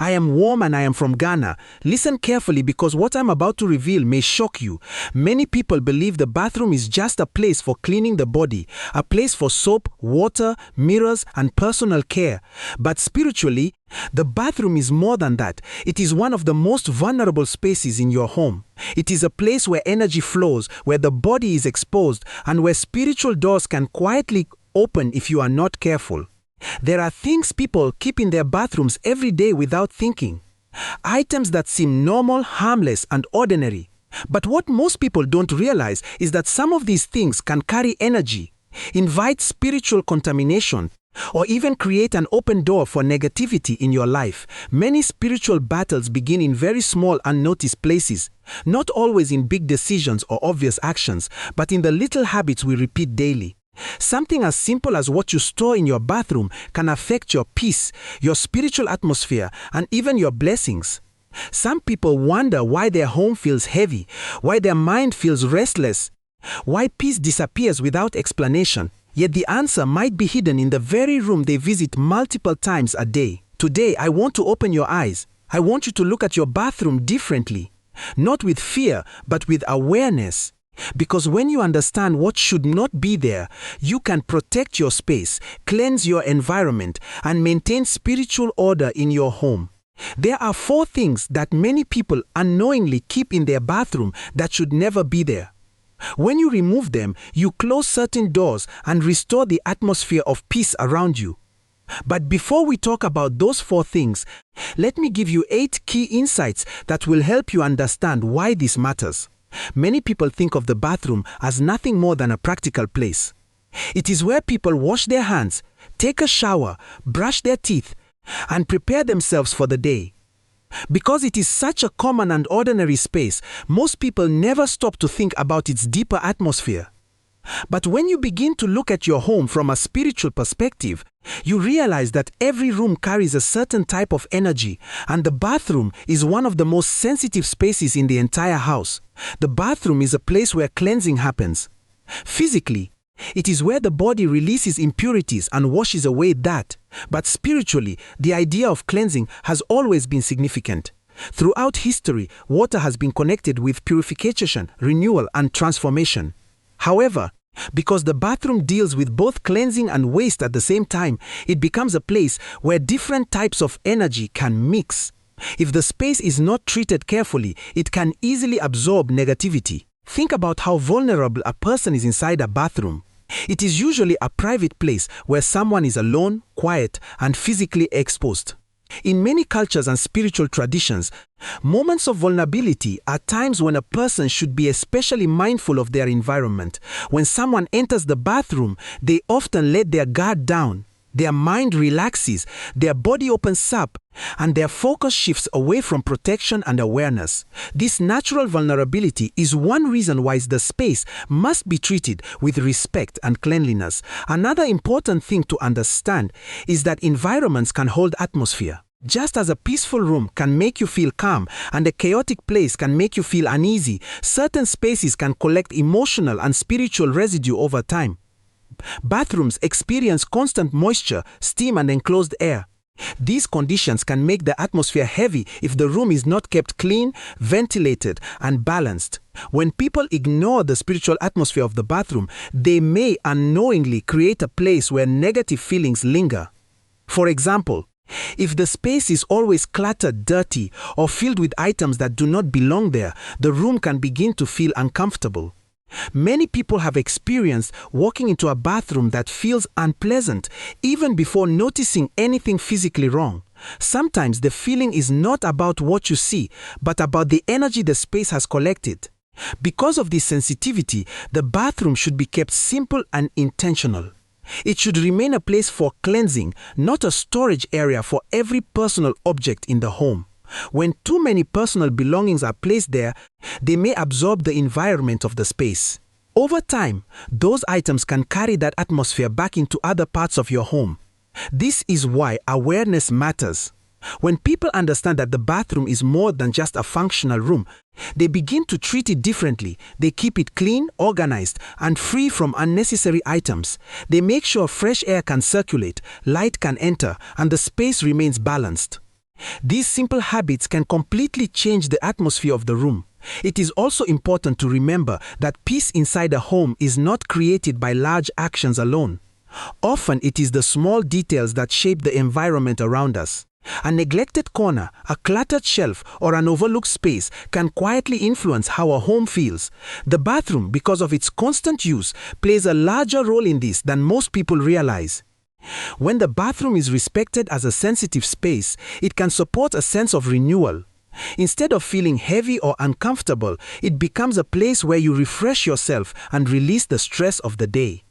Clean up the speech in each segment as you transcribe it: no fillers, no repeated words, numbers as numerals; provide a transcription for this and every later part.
I am warm and I am from Ghana. Listen carefully because what I'm about to reveal may shock you. Many people believe the bathroom is just a place for cleaning the body, a place for soap, water, mirrors, and personal care. But spiritually, the bathroom is more than that. It is one of the most vulnerable spaces in your home. It is a place where energy flows, where the body is exposed, and where spiritual doors can quietly open if you are not careful. There are things people keep in their bathrooms every day without thinking. Items that seem normal, harmless, and ordinary. But what most people don't realize is that some of these things can carry energy, invite spiritual contamination, or even create an open door for negativity in your life. Many spiritual battles begin in very small, unnoticed places, not always in big decisions or obvious actions, but in the little habits we repeat daily. Something as simple as what you store in your bathroom can affect your peace, your spiritual atmosphere, and even your blessings. Some people wonder why their home feels heavy, why their mind feels restless, why peace disappears without explanation. Yet the answer might be hidden in the very room they visit multiple times a day. Today, I want to open your eyes. I want you to look at your bathroom differently, not with fear, but with awareness. Because when you understand what should not be there, you can protect your space, cleanse your environment, and maintain spiritual order in your home. There are 4 things that many people unknowingly keep in their bathroom that should never be there. When you remove them, you close certain doors and restore the atmosphere of peace around you. But before we talk about those 4 things, let me give you 8 key insights that will help you understand why this matters. Many people think of the bathroom as nothing more than a practical place. It is where people wash their hands, take a shower, brush their teeth, and prepare themselves for the day. Because it is such a common and ordinary space, most people never stop to think about its deeper atmosphere. But when you begin to look at your home from a spiritual perspective, you realize that every room carries a certain type of energy, and the bathroom is one of the most sensitive spaces in the entire house. The bathroom is a place where cleansing happens. Physically, it is where the body releases impurities and washes away that. But spiritually, the idea of cleansing has always been significant. Throughout history, water has been connected with purification, renewal, and transformation. However, because the bathroom deals with both cleansing and waste at the same time, it becomes a place where different types of energy can mix. If the space is not treated carefully, it can easily absorb negativity. Think about how vulnerable a person is inside a bathroom. It is usually a private place where someone is alone, quiet, and physically exposed. In many cultures and spiritual traditions, moments of vulnerability are times when a person should be especially mindful of their environment. When someone enters the bathroom, they often let their guard down. Their mind relaxes, their body opens up, and their focus shifts away from protection and awareness. This natural vulnerability is one reason why the space must be treated with respect and cleanliness. Another important thing to understand is that environments can hold atmosphere. Just as a peaceful room can make you feel calm and a chaotic place can make you feel uneasy, certain spaces can collect emotional and spiritual residue over time. Bathrooms experience constant moisture, steam, and enclosed air. These conditions can make the atmosphere heavy if the room is not kept clean, ventilated, and balanced. When people ignore the spiritual atmosphere of the bathroom, they may unknowingly create a place where negative feelings linger. For example, if the space is always cluttered, dirty, or filled with items that do not belong there, the room can begin to feel uncomfortable. Many people have experienced walking into a bathroom that feels unpleasant even before noticing anything physically wrong. Sometimes the feeling is not about what you see, but about the energy the space has collected. Because of this sensitivity, the bathroom should be kept simple and intentional. It should remain a place for cleansing, not a storage area for every personal object in the home. When too many personal belongings are placed there, they may absorb the environment of the space. Over time, those items can carry that atmosphere back into other parts of your home. This is why awareness matters. When people understand that the bathroom is more than just a functional room, they begin to treat it differently. They keep it clean, organized, and free from unnecessary items. They make sure fresh air can circulate, light can enter, and the space remains balanced. These simple habits can completely change the atmosphere of the room. It is also important to remember that peace inside a home is not created by large actions alone. Often it is the small details that shape the environment around us. A neglected corner, a cluttered shelf, or an overlooked space can quietly influence how a home feels. The bathroom, because of its constant use, plays a larger role in this than most people realize. When the bathroom is respected as a sensitive space, it can support a sense of renewal. Instead of feeling heavy or uncomfortable, it becomes a place where you refresh yourself and release the stress of the day.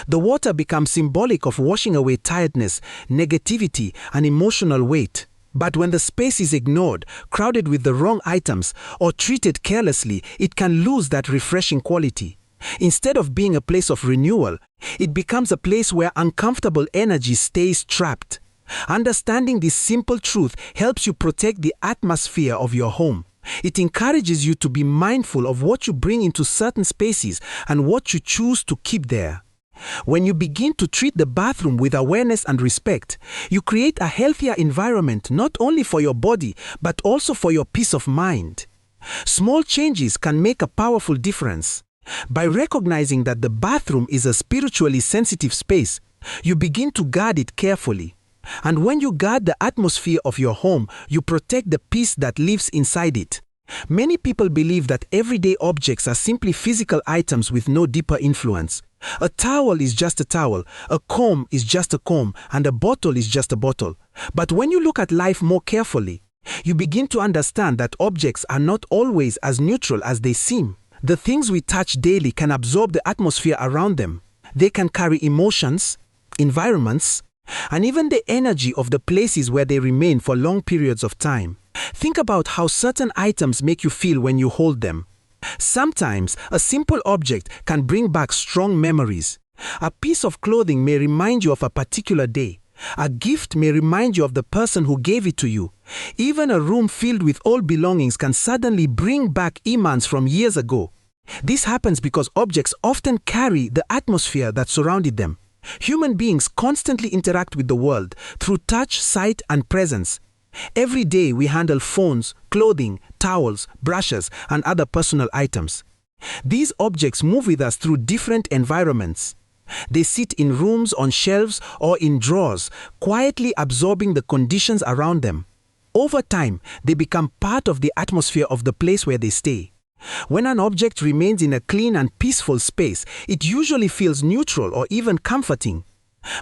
The water becomes symbolic of washing away tiredness, negativity, and emotional weight. But when the space is ignored, crowded with the wrong items, or treated carelessly, it can lose that refreshing quality. Instead of being a place of renewal, it becomes a place where uncomfortable energy stays trapped. Understanding this simple truth helps you protect the atmosphere of your home. It encourages you to be mindful of what you bring into certain spaces and what you choose to keep there. When you begin to treat the bathroom with awareness and respect, you create a healthier environment not only for your body but also for your peace of mind. Small changes can make a powerful difference. By recognizing that the bathroom is a spiritually sensitive space, you begin to guard it carefully. And when you guard the atmosphere of your home, you protect the peace that lives inside it. Many people believe that everyday objects are simply physical items with no deeper influence. A towel is just a towel, a comb is just a comb, and a bottle is just a bottle. But when you look at life more carefully, you begin to understand that objects are not always as neutral as they seem. The things we touch daily can absorb the atmosphere around them. They can carry emotions, environments, and even the energy of the places where they remain for long periods of time. Think about how certain items make you feel when you hold them. Sometimes, a simple object can bring back strong memories. A piece of clothing may remind you of a particular day. A gift may remind you of the person who gave it to you. Even a room filled with old belongings can suddenly bring back imams from years ago. This happens because objects often carry the atmosphere that surrounded them. Human beings constantly interact with the world through touch, sight, and presence. Every day we handle phones, clothing, towels, brushes, and other personal items. These objects move with us through different environments. They sit in rooms, on shelves, or in drawers, quietly absorbing the conditions around them. Over time, they become part of the atmosphere of the place where they stay. When an object remains in a clean and peaceful space, it usually feels neutral or even comforting.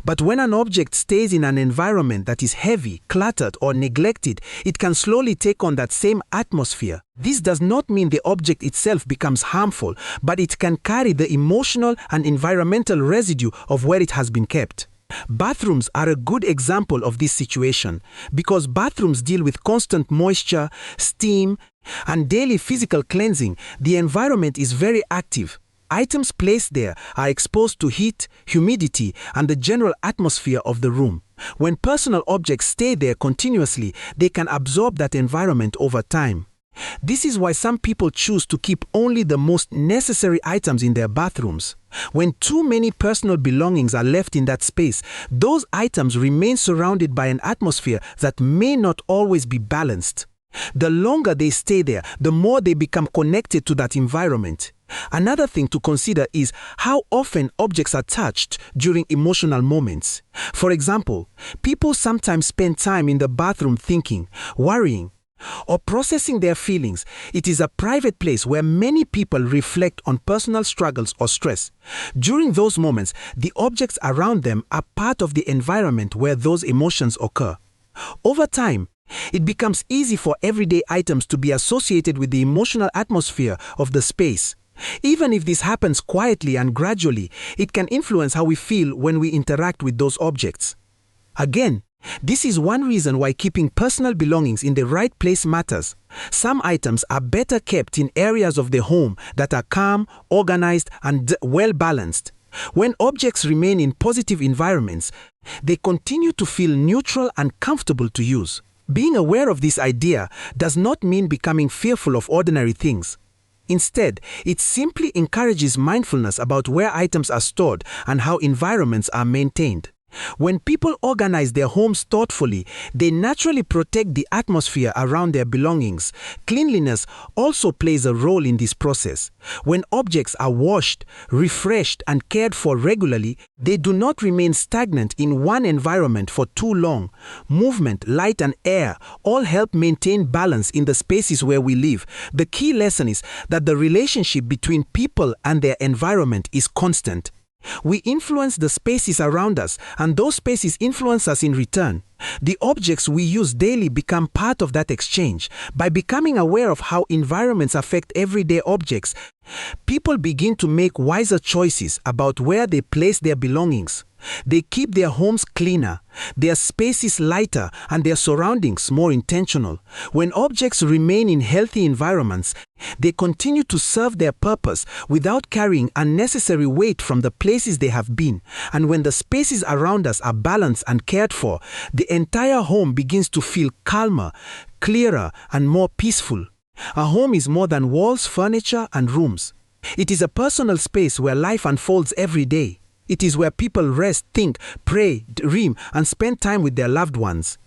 But when an object stays in an environment that is heavy, cluttered, or neglected, it can slowly take on that same atmosphere. This does not mean the object itself becomes harmful, but it can carry the emotional and environmental residue of where it has been kept. Bathrooms are a good example of this situation because bathrooms deal with constant moisture, steam, and daily physical cleansing. The environment is very active. Items placed there are exposed to heat, humidity, and the general atmosphere of the room. When personal objects stay there continuously, they can absorb that environment over time. This is why some people choose to keep only the most necessary items in their bathrooms. When too many personal belongings are left in that space, those items remain surrounded by an atmosphere that may not always be balanced. The longer they stay there, the more they become connected to that environment. Another thing to consider is how often objects are touched during emotional moments. For example, people sometimes spend time in the bathroom thinking, worrying, or processing their feelings. It is a private place where many people reflect on personal struggles or stress. During those moments, the objects around them are part of the environment where those emotions occur. Over time, it becomes easy for everyday items to be associated with the emotional atmosphere of the space. Even if this happens quietly and gradually, it can influence how we feel when we interact with those objects. Again, this is one reason why keeping personal belongings in the right place matters. Some items are better kept in areas of the home that are calm, organized, and well balanced. When objects remain in positive environments, they continue to feel neutral and comfortable to use. Being aware of this idea does not mean becoming fearful of ordinary things. Instead, it simply encourages mindfulness about where items are stored and how environments are maintained. When people organize their homes thoughtfully, they naturally protect the atmosphere around their belongings. Cleanliness also plays a role in this process. When objects are washed, refreshed, and cared for regularly, they do not remain stagnant in one environment for too long. Movement, light, and air all help maintain balance in the spaces where we live. The key lesson is that the relationship between people and their environment is constant. We influence the spaces around us, and those spaces influence us in return. The objects we use daily become part of that exchange. By becoming aware of how environments affect everyday objects, people begin to make wiser choices about where they place their belongings. They keep their homes cleaner, their spaces lighter, and their surroundings more intentional. When objects remain in healthy environments, they continue to serve their purpose without carrying unnecessary weight from the places they have been. And when the spaces around us are balanced and cared for, the entire home begins to feel calmer, clearer, and more peaceful. A home is more than walls, furniture, and rooms. It is a personal space where life unfolds every day. It is where people rest, think, pray, dream, and spend time with their loved ones.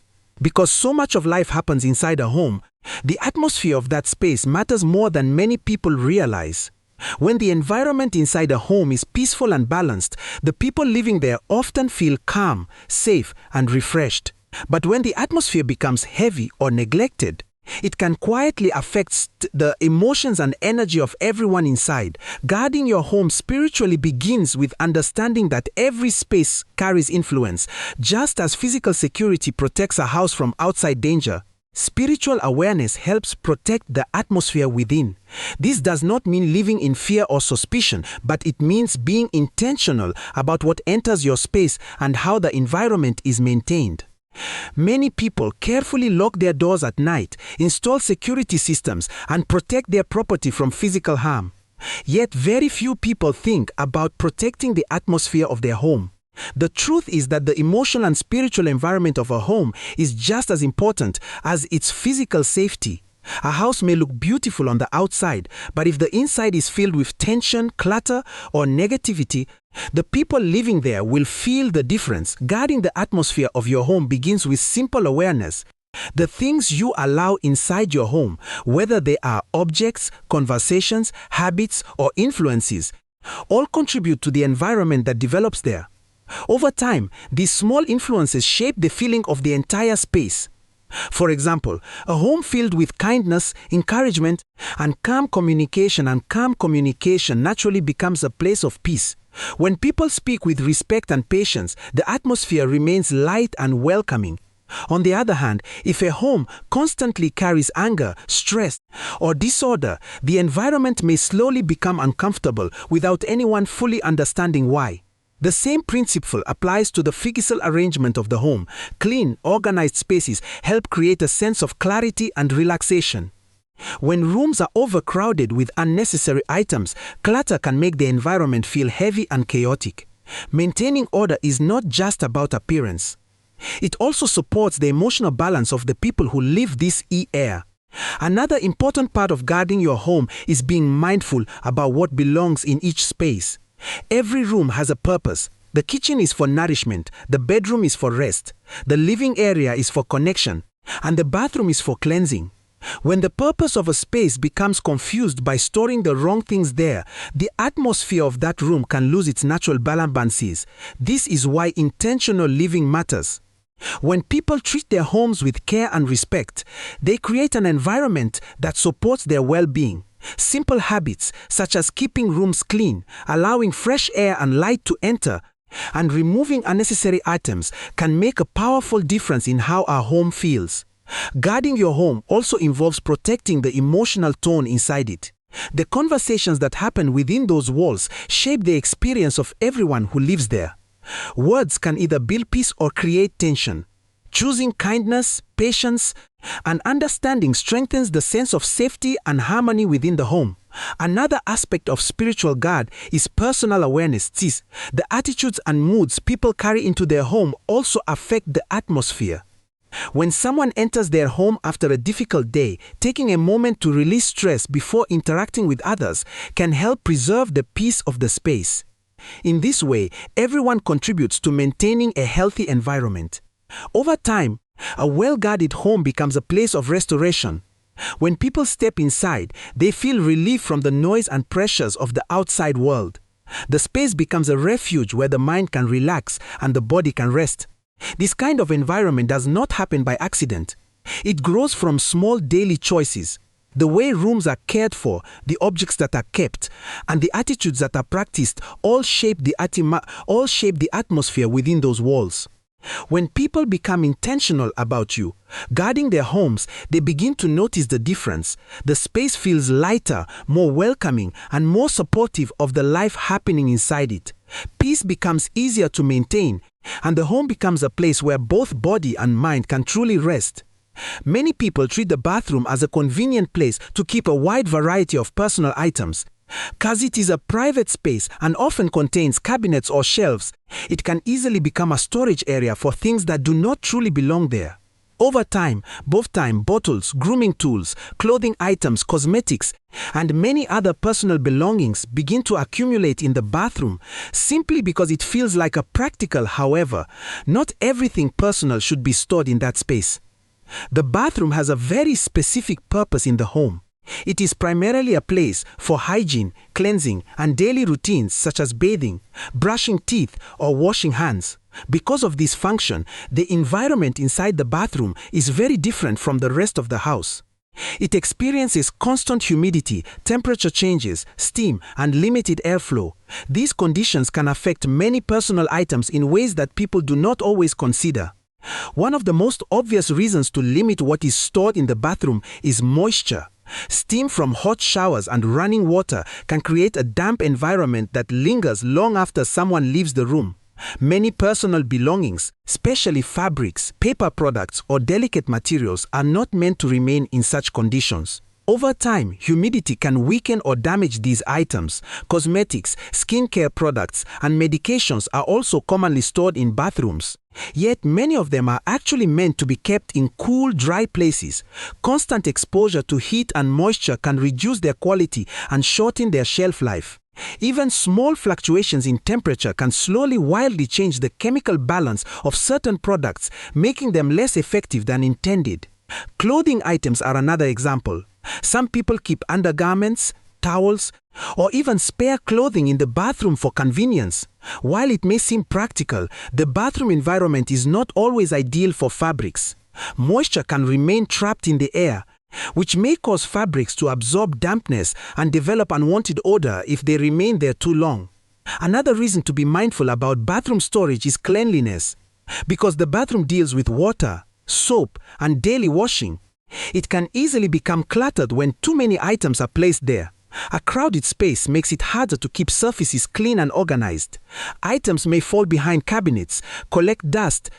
Because so much of life happens inside a home, the atmosphere of that space matters more than many people realize. When the environment inside a home is peaceful and balanced, the people living there often feel calm, safe, and refreshed. But when the atmosphere becomes heavy or neglected, it can quietly affect the emotions and energy of everyone inside. Guarding your home spiritually begins with understanding that every space carries influence. Just as physical security protects a house from outside danger, spiritual awareness helps protect the atmosphere within. This does not mean living in fear or suspicion, but it means being intentional about what enters your space and how the environment is maintained. Many people carefully lock their doors at night, install security systems, and protect their property from physical harm. Yet very few people think about protecting the atmosphere of their home. The truth is that the emotional and spiritual environment of a home is just as important as its physical safety. A house may look beautiful on the outside, but if the inside is filled with tension, clutter, or negativity, the people living there will feel the difference. Guarding the atmosphere of your home begins with simple awareness. The things you allow inside your home, whether they are objects, conversations, habits, or influences, all contribute to the environment that develops there. Over time, these small influences shape the feeling of the entire space. For example, a home filled with kindness, encouragement, and calm communication naturally becomes a place of peace. When people speak with respect and patience, the atmosphere remains light and welcoming. On the other hand, if a home constantly carries anger, stress, or disorder, the environment may slowly become uncomfortable without anyone fully understanding why. The same principle applies to the physical arrangement of the home. Clean, organized spaces help create a sense of clarity and relaxation. When rooms are overcrowded with unnecessary items, clutter can make the environment feel heavy and chaotic. Maintaining order is not just about appearance. It also supports the emotional balance of the people who live this air. Another important part of guarding your home is being mindful about what belongs in each space. Every room has a purpose. The kitchen is for nourishment, the bedroom is for rest, the living area is for connection, and the bathroom is for cleansing. When the purpose of a space becomes confused by storing the wrong things there, the atmosphere of that room can lose its natural balance. This is why intentional living matters. When people treat their homes with care and respect, they create an environment that supports their well-being. Simple habits such as keeping rooms clean, allowing fresh air and light to enter, and removing unnecessary items can make a powerful difference in how our home feels. Guarding your home also involves protecting the emotional tone inside it. The conversations that happen within those walls shape the experience of everyone who lives there. Words can either build peace or create tension. Choosing kindness, patience, and understanding strengthens the sense of safety and harmony within the home. Another aspect of spiritual guard is personal awareness. The attitudes and moods people carry into their home also affect the atmosphere. When someone enters their home after a difficult day, taking a moment to release stress before interacting with others can help preserve the peace of the space. In this way, everyone contributes to maintaining a healthy environment. Over time, a well-guarded home becomes a place of restoration. When people step inside, they feel relief from the noise and pressures of the outside world. The space becomes a refuge where the mind can relax and the body can rest. This kind of environment does not happen by accident. It grows from small daily choices. The way rooms are cared for, the objects that are kept, and the attitudes that are practiced all shape the atmosphere within those walls. When people become intentional about guarding their homes, they begin to notice the difference. The space feels lighter, more welcoming, and more supportive of the life happening inside it. Peace becomes easier to maintain, and the home becomes a place where both body and mind can truly rest. Many people treat the bathroom as a convenient place to keep a wide variety of personal items. Because it is a private space and often contains cabinets or shelves, it can easily become a storage area for things that do not truly belong there. Over time, bottles, grooming tools, clothing items, cosmetics, and many other personal belongings begin to accumulate in the bathroom simply because it feels like a practical. However, not everything personal should be stored in that space. The bathroom has a very specific purpose in the home. It is primarily a place for hygiene, cleansing, and daily routines such as bathing, brushing teeth, or washing hands. Because of this function, the environment inside the bathroom is very different from the rest of the house. It experiences constant humidity, temperature changes, steam, and limited airflow. These conditions can affect many personal items in ways that people do not always consider. One of the most obvious reasons to limit what is stored in the bathroom is moisture. Steam from hot showers and running water can create a damp environment that lingers long after someone leaves the room. Many personal belongings, especially fabrics, paper products, or delicate materials, are not meant to remain in such conditions. Over time, humidity can weaken or damage these items. Cosmetics, skincare products, and medications are also commonly stored in bathrooms. Yet many of them are actually meant to be kept in cool, dry places. Constant exposure to heat and moisture can reduce their quality and shorten their shelf life. Even small fluctuations in temperature can slowly wildly change the chemical balance of certain products, making them less effective than intended. Clothing items are another example. Some people keep undergarments, towels, or even spare clothing in the bathroom for convenience. While it may seem practical, the bathroom environment is not always ideal for fabrics. Moisture can remain trapped in the air, which may cause fabrics to absorb dampness and develop unwanted odor if they remain there too long. Another reason to be mindful about bathroom storage is cleanliness. Because the bathroom deals with water, soap, and daily washing, it can easily become cluttered when too many items are placed there. A crowded space makes it harder to keep surfaces clean and organized. Items may fall behind cabinets, collect dust,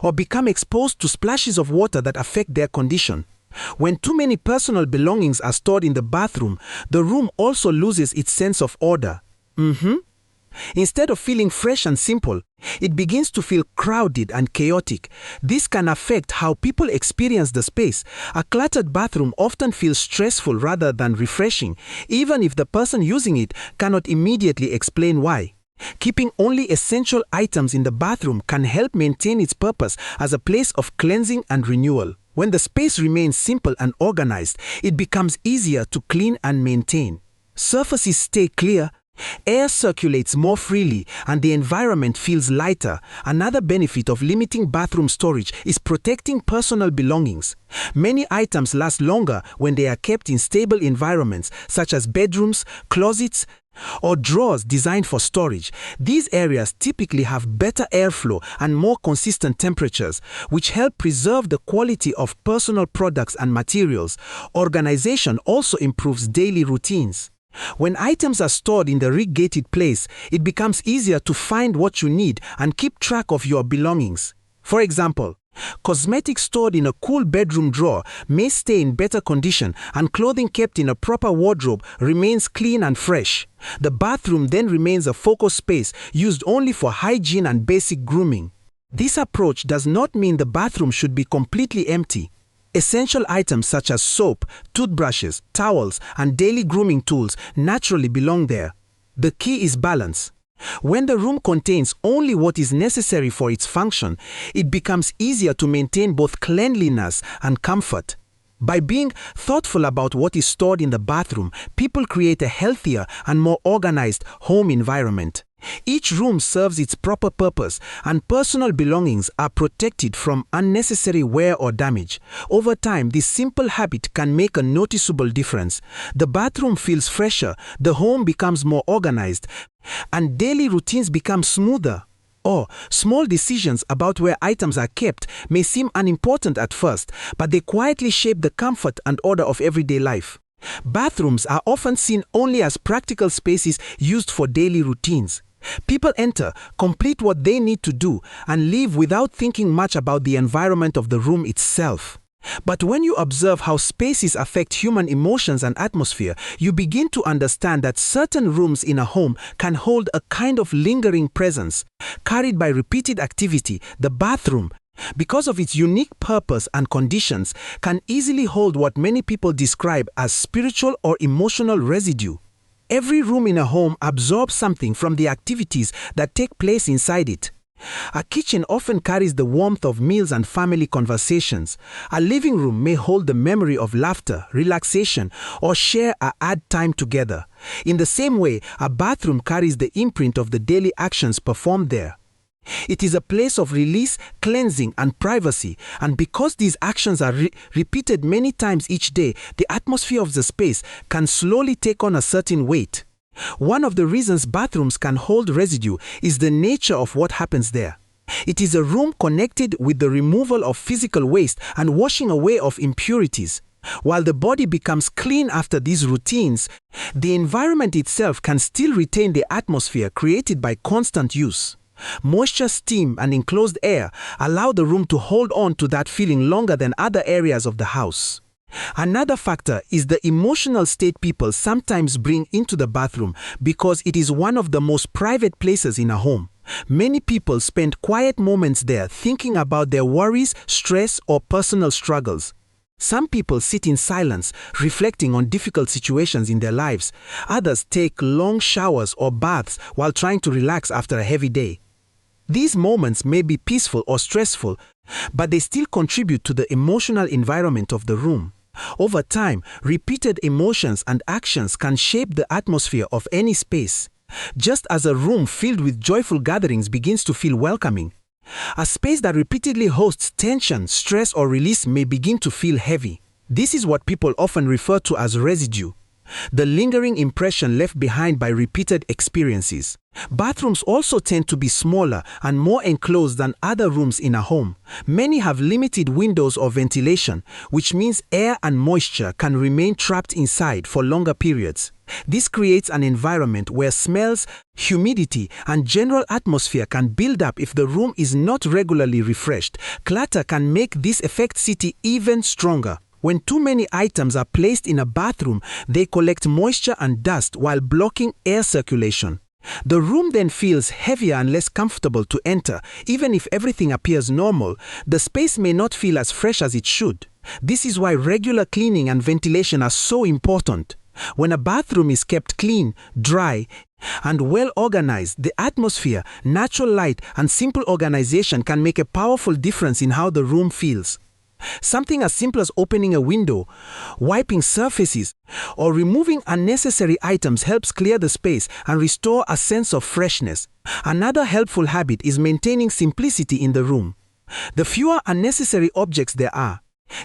or become exposed to splashes of water that affect their condition. When too many personal belongings are stored in the bathroom, the room also loses its sense of order. Instead of feeling fresh and simple, it begins to feel crowded and chaotic. This can affect how people experience the space. A cluttered bathroom often feels stressful rather than refreshing, even if the person using it cannot immediately explain why. Keeping only essential items in the bathroom can help maintain its purpose as a place of cleansing and renewal. When the space remains simple and organized, it becomes easier to clean and maintain. Surfaces stay clear, air circulates more freely, and the environment feels lighter. Another benefit of limiting bathroom storage is protecting personal belongings. Many items last longer when they are kept in stable environments, such as bedrooms, closets, or drawers designed for storage. These areas typically have better airflow and more consistent temperatures, which help preserve the quality of personal products and materials. Organization also improves daily routines. When items are stored in the rig-gated place, it becomes easier to find what you need and keep track of your belongings. For example, cosmetics stored in a cool bedroom drawer may stay in better condition, and clothing kept in a proper wardrobe remains clean and fresh. The bathroom then remains a focus space used only for hygiene and basic grooming. This approach does not mean the bathroom should be completely empty. Essential items such as soap, toothbrushes, towels, and daily grooming tools naturally belong there. The key is balance. When the room contains only what is necessary for its function, it becomes easier to maintain both cleanliness and comfort. By being thoughtful about what is stored in the bathroom, people create a healthier and more organized home environment. Each room serves its proper purpose, and personal belongings are protected from unnecessary wear or damage. Over time, this simple habit can make a noticeable difference. The bathroom feels fresher, the home becomes more organized, and daily routines become smoother. Or, small decisions about where items are kept may seem unimportant at first, but they quietly shape the comfort and order of everyday life. Bathrooms are often seen only as practical spaces used for daily routines. People enter, complete what they need to do, and leave without thinking much about the environment of the room itself. But when you observe how spaces affect human emotions and atmosphere, you begin to understand that certain rooms in a home can hold a kind of lingering presence. Carried by repeated activity, the bathroom, because of its unique purpose and conditions, can easily hold what many people describe as spiritual or emotional residue. Every room in a home absorbs something from the activities that take place inside it. A kitchen often carries the warmth of meals and family conversations. A living room may hold the memory of laughter, relaxation, or share or add time together. In the same way, a bathroom carries the imprint of the daily actions performed there. It is a place of release, cleansing, and privacy, and because these actions are repeated many times each day, the atmosphere of the space can slowly take on a certain weight. One of the reasons bathrooms can hold residue is the nature of what happens there. It is a room connected with the removal of physical waste and washing away of impurities. While the body becomes clean after these routines, the environment itself can still retain the atmosphere created by constant use. Moisture, steam, and enclosed air allow the room to hold on to that feeling longer than other areas of the house. Another factor is the emotional state people sometimes bring into the bathroom because it is one of the most private places in a home. Many people spend quiet moments there thinking about their worries, stress, or personal struggles. Some people sit in silence, reflecting on difficult situations in their lives. Others take long showers or baths while trying to relax after a heavy day. These moments may be peaceful or stressful, but they still contribute to the emotional environment of the room. Over time, repeated emotions and actions can shape the atmosphere of any space. Just as a room filled with joyful gatherings begins to feel welcoming, a space that repeatedly hosts tension, stress, or release may begin to feel heavy. This is what people often refer to as residue, the lingering impression left behind by repeated experiences. Bathrooms also tend to be smaller and more enclosed than other rooms in a home. Many have limited windows or ventilation, which means air and moisture can remain trapped inside for longer periods. This creates an environment where smells, humidity, and general atmosphere can build up if the room is not regularly refreshed. Clutter can make this effect even stronger. When too many items are placed in a bathroom, they collect moisture and dust while blocking air circulation. The room then feels heavier and less comfortable to enter. Even if everything appears normal, the space may not feel as fresh as it should. This is why regular cleaning and ventilation are so important. When a bathroom is kept clean, dry, and well organized, the atmosphere, natural light, and simple organization can make a powerful difference in how the room feels. Something as simple as opening a window, wiping surfaces, or removing unnecessary items helps clear the space and restore a sense of freshness. Another helpful habit is maintaining simplicity in the room. The fewer unnecessary objects there are,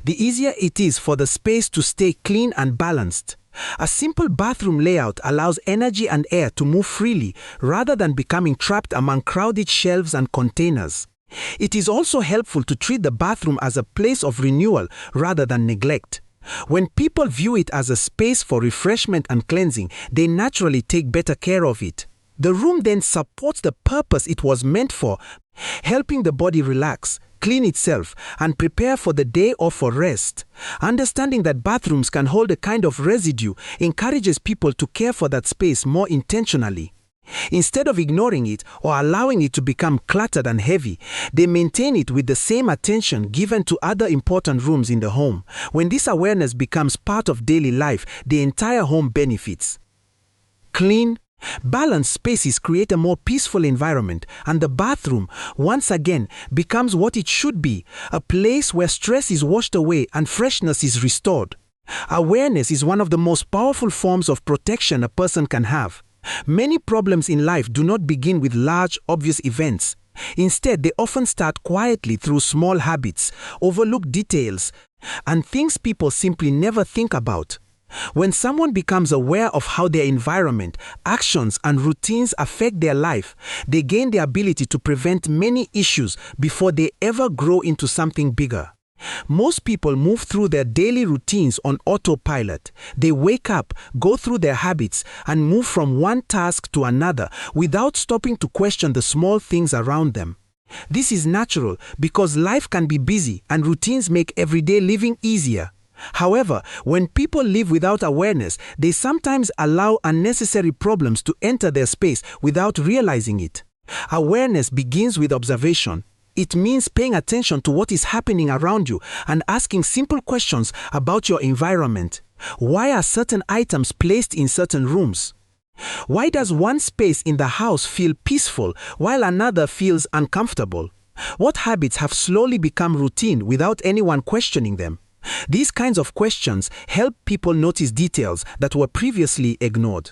the easier it is for the space to stay clean and balanced. A simple bathroom layout allows energy and air to move freely rather than becoming trapped among crowded shelves and containers. It is also helpful to treat the bathroom as a place of renewal rather than neglect. When people view it as a space for refreshment and cleansing, they naturally take better care of it. The room then supports the purpose it was meant for, helping the body relax, clean itself, and prepare for the day or for rest. Understanding that bathrooms can hold a kind of residue encourages people to care for that space more intentionally. Instead of ignoring it or allowing it to become cluttered and heavy, they maintain it with the same attention given to other important rooms in the home. When this awareness becomes part of daily life, the entire home benefits. Clean, Balanced spaces create a more peaceful environment, and the bathroom, once again, becomes what it should be, a place where stress is washed away and freshness is restored. Awareness is one of the most powerful forms of protection a person can have. Many problems in life do not begin with large, obvious events. Instead, they often start quietly through small habits, overlooked details, and things people simply never think about. When someone becomes aware of how their environment, actions, and routines affect their life, they gain the ability to prevent many issues before they ever grow into something bigger. Most people move through their daily routines on autopilot. They wake up, go through their habits, and move from one task to another without stopping to question the small things around them. This is natural because life can be busy and routines make everyday living easier. However, when people live without awareness, they sometimes allow unnecessary problems to enter their space without realizing it. Awareness begins with observation. It means paying attention to what is happening around you and asking simple questions about your environment. Why are certain items placed in certain rooms? Why does one space in the house feel peaceful while another feels uncomfortable? What habits have slowly become routine without anyone questioning them? These kinds of questions help people notice details that were previously ignored.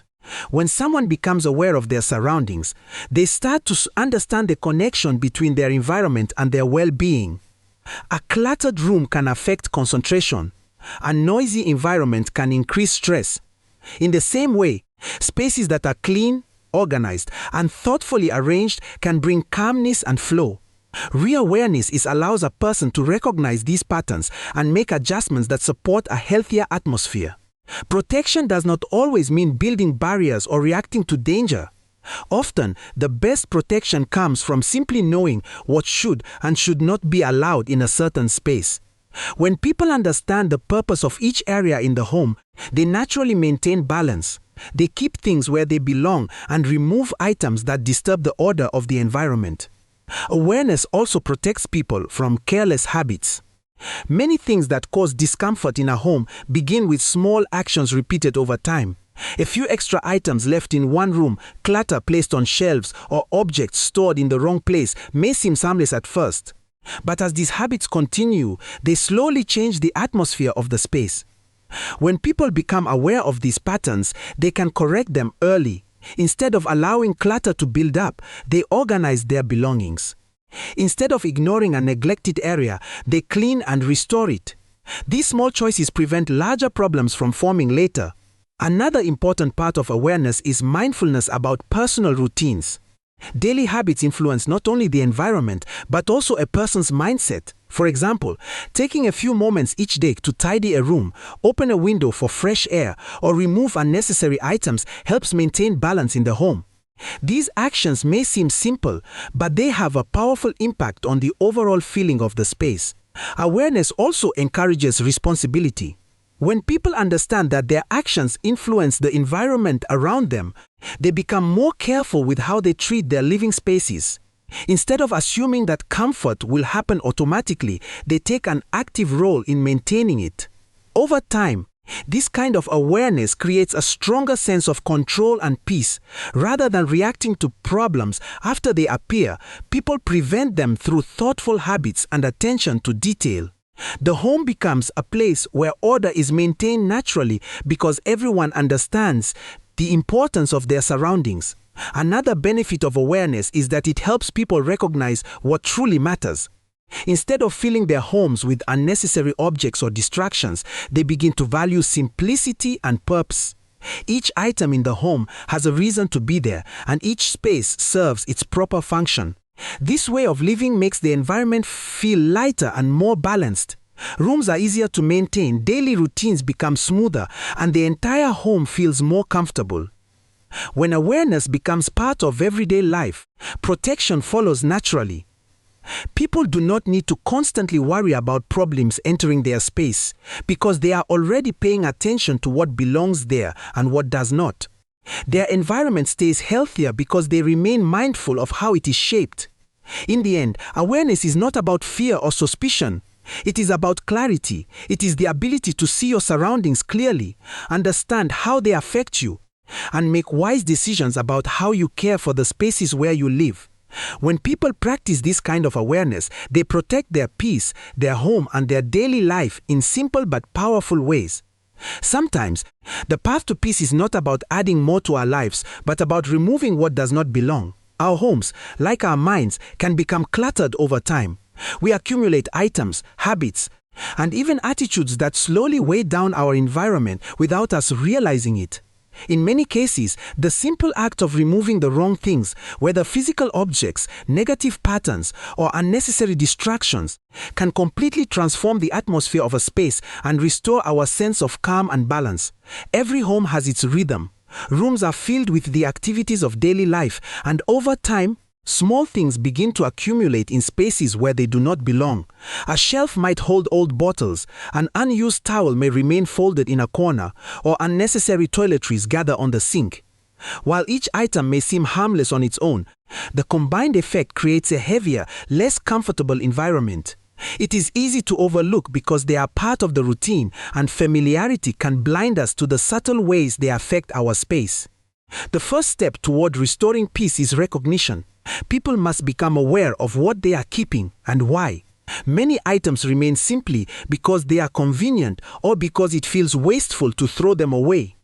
When someone becomes aware of their surroundings, they start to understand the connection between their environment and their well-being. A cluttered room can affect concentration. A noisy environment can increase stress. In the same way, spaces that are clean, organized, and thoughtfully arranged can bring calmness and flow. Reawareness allows a person to recognize these patterns and make adjustments that support a healthier atmosphere. Protection does not always mean building barriers or reacting to danger. Often, the best protection comes from simply knowing what should and should not be allowed in a certain space. When people understand the purpose of each area in the home, they naturally maintain balance. They keep things where they belong and remove items that disturb the order of the environment. Awareness also protects people from careless habits. Many things that cause discomfort in a home begin with small actions repeated over time. A few extra items left in one room, clutter placed on shelves, or objects stored in the wrong place may seem harmless at first. But as these habits continue, they slowly change the atmosphere of the space. When people become aware of these patterns, they can correct them early. Instead of allowing clutter to build up, they organize their belongings. Instead of ignoring a neglected area, they clean and restore it. These small choices prevent larger problems from forming later. Another important part of awareness is mindfulness about personal routines. Daily habits influence not only the environment, but also a person's mindset. For example, taking a few moments each day to tidy a room, open a window for fresh air, or remove unnecessary items helps maintain balance in the home. These actions may seem simple, but they have a powerful impact on the overall feeling of the space. Awareness also encourages responsibility. When people understand that their actions influence the environment around them, they become more careful with how they treat their living spaces. Instead of assuming that comfort will happen automatically, they take an active role in maintaining it. Over time, this kind of awareness creates a stronger sense of control and peace. Rather than reacting to problems after they appear, people prevent them through thoughtful habits and attention to detail. The home becomes a place where order is maintained naturally because everyone understands the importance of their surroundings. Another benefit of awareness is that it helps people recognize what truly matters. Instead of filling their homes with unnecessary objects or distractions, they begin to value simplicity and purpose. Each item in the home has a reason to be there, and each space serves its proper function. This way of living makes the environment feel lighter and more balanced. Rooms are easier to maintain, daily routines become smoother, and the entire home feels more comfortable. When awareness becomes part of everyday life, protection follows naturally. People do not need to constantly worry about problems entering their space because they are already paying attention to what belongs there and what does not. Their environment stays healthier because they remain mindful of how it is shaped. In the end, awareness is not about fear or suspicion. It is about clarity. It is the ability to see your surroundings clearly, understand how they affect you, and make wise decisions about how you care for the spaces where you live. When people practice this kind of awareness, they protect their peace, their home, and their daily life in simple but powerful ways. Sometimes, the path to peace is not about adding more to our lives, but about removing what does not belong. Our homes, like our minds, can become cluttered over time. We accumulate items, habits, and even attitudes that slowly weigh down our environment without us realizing it. In many cases, the simple act of removing the wrong things, whether physical objects, negative patterns, or unnecessary distractions, can completely transform the atmosphere of a space and restore our sense of calm and balance. Every home has its rhythm. Rooms are filled with the activities of daily life, and over time, small things begin to accumulate in spaces where they do not belong. A shelf might hold old bottles, an unused towel may remain folded in a corner, or unnecessary toiletries gather on the sink. While each item may seem harmless on its own, the combined effect creates a heavier, less comfortable environment. It is easy to overlook because they are part of the routine, and familiarity can blind us to the subtle ways they affect our space. The first step toward restoring peace is recognition. People must become aware of what they are keeping and why. Many items remain simply because they are convenient or because it feels wasteful to throw them away.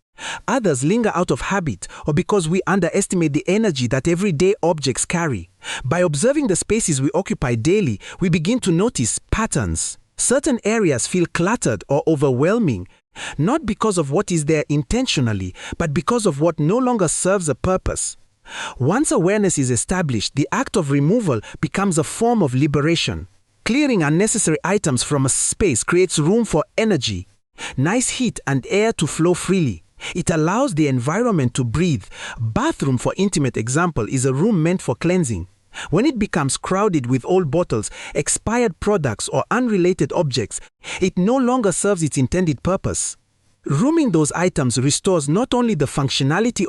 Others linger out of habit or because we underestimate the energy that everyday objects carry. By observing the spaces we occupy daily, we begin to notice patterns. Certain areas feel cluttered or overwhelming, not because of what is there intentionally, but because of what no longer serves a purpose. Once awareness is established, the act of removal becomes a form of liberation. Clearing unnecessary items from a space creates room for energy, nice heat and air to flow freely. It allows the environment to breathe. Bathroom, for intimate example, is a room meant for cleansing. When it becomes crowded with old bottles, expired products, or unrelated objects, it no longer serves its intended purpose. Rooming those items restores not only the functionality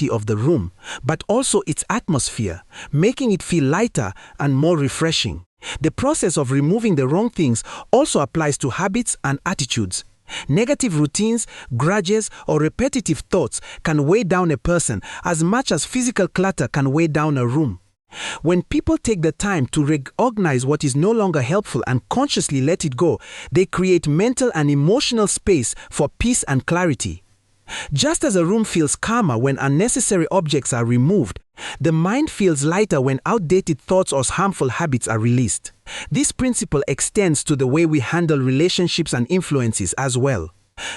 of the room, but also its atmosphere, making it feel lighter and more refreshing. The process of removing the wrong things also applies to habits and attitudes. Negative routines, grudges, or repetitive thoughts can weigh down a person as much as physical clutter can weigh down a room. When people take the time to recognize what is no longer helpful and consciously let it go, they create mental and emotional space for peace and clarity. Just as a room feels calmer when unnecessary objects are removed, the mind feels lighter when outdated thoughts or harmful habits are released. This principle extends to the way we handle relationships and influences as well.